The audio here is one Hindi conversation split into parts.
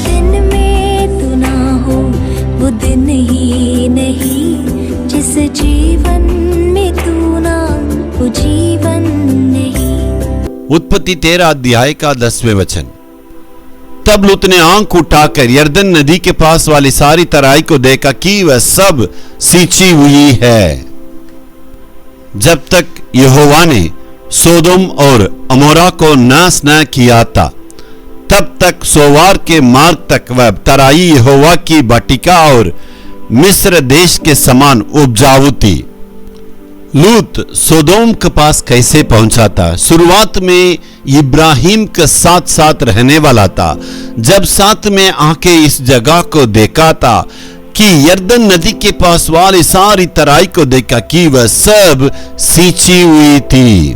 दिन में तू ना हो वो दिन ही नहीं, जिस जीवन में तू ना वो जीवन नहीं। उत्पत्ति 13 अध्याय का 10वें वचन। तब लूत ने आंख उठाकर यरदन नदी के पास वाली सारी तराई को देखा कि वह सब सींची हुई है। जब तक यहोवा ने सोदोम और अमोरा को नाश न किया था, तब तक सोवार के मार्ग तक वह तराई यहोवा की वाटिका और मिस्र देश के समान उपजाऊ थी। लूत सोदोम के पास कैसे पहुंचा था? शुरुआत में इब्राहिम के साथ साथ रहने वाला था। जब साथ में आके इस जगह को देखा था कि यरदन नदी के पास वाली सारी तराई को देखा कि वह सब सींची हुई थी।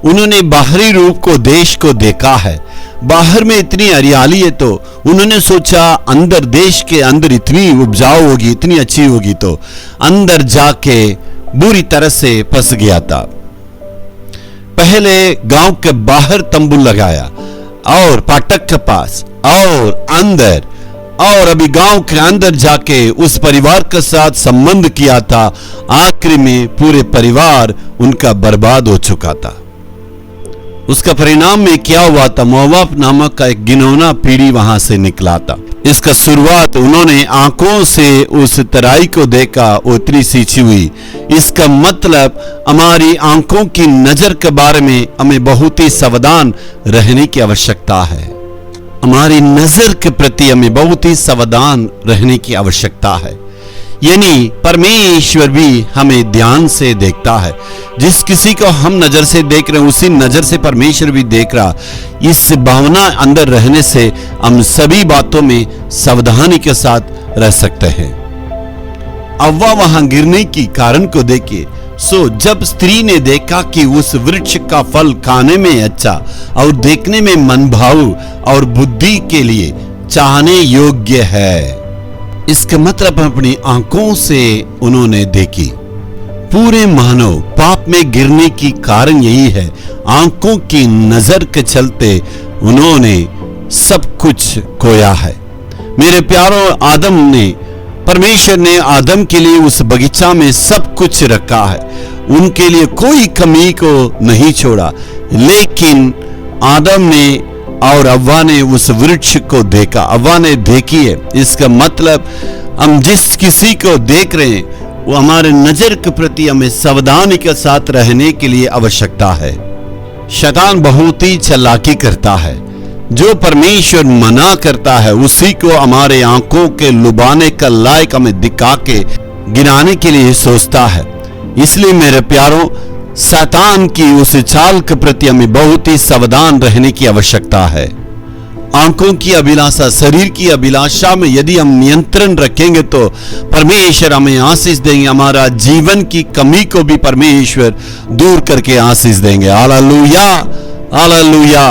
उन्होंने बाहरी रूप को, देश को देखा है। बाहर में इतनी हरियाली है तो उन्होंने सोचा अंदर, देश के अंदर इतनी उपजाऊ होगी, इतनी अच्छी होगी, तो अंदर जाके बुरी तरह से फंस गया था। पहले गांव के बाहर तंबू लगाया और फाटक के पास और अंदर, और अभी गांव के अंदर जाके उस परिवार के साथ संबंध किया था। आखिर में पूरे परिवार उनका बर्बाद हो चुका था। उसका परिणाम में क्या हुआ था? मोआब नामक का एक घिनौना पीढ़ी वहां से निकला था। इसका शुरुआत उन्होंने आंखों से उस तराई को देखा, उतनी सींची हुई। इसका मतलब हमारी आंखों की नजर के बारे में हमें बहुत ही सावधान रहने की आवश्यकता है। हमारी नजर के प्रति हमें बहुत ही सावधान रहने की आवश्यकता है। यानी परमेश्वर भी हमें ध्यान से देखता है। जिस किसी को हम नजर से देख रहे हैं, उसी नजर से परमेश्वर भी देख रहा। इस भावना अंदर रहने से हम सभी बातों में सावधानी के साथ रह सकते हैं। अव्वा वहां गिरने की कारण को देखिए। सो जब स्त्री ने देखा कि उस वृक्ष का फल खाने में अच्छा और देखने में मनभाऊ और बुद्धि के लिए चाहने योग्य है, इसका मतलब अपनी आंखों से उन्होंने देखी। पूरे मानव पाप में गिरने की कारण यही है। आंखों की नजर के चलते उन्होंने सब कुछ खोया है। मेरे प्यारों, परमेश्वर ने आदम के लिए उस बगीचा में सब कुछ रखा है। उनके लिए कोई कमी को नहीं छोड़ा। लेकिन आदम ने और अव्वा ने उस वृक्ष को देखा। अव्वा ने देखी है। इसका मतलब हम जिस किसी को देख रहे हैं वो हमारे नजर के प्रति हमें सावधानी के साथ रहने के लिए आवश्यकता है। शैतान बहुत ही चालाकी करता है। जो परमेश्वर मना करता है उसी को हमारे आंखों के लुभाने का लायक हमें दिखा के गिराने के लिए सोचता है। इसलिए मेरे प्यारों, शैतान की उस चाल के प्रति हमें बहुत ही सावधान रहने की आवश्यकता है। आंखों की अभिलाषा, शरीर की अभिलाषा में यदि हम नियंत्रण रखेंगे तो परमेश्वर हमें आशीष देंगे। हमारा जीवन की कमी को भी परमेश्वर दूर करके आशीष देंगे। Hallelujah, hallelujah.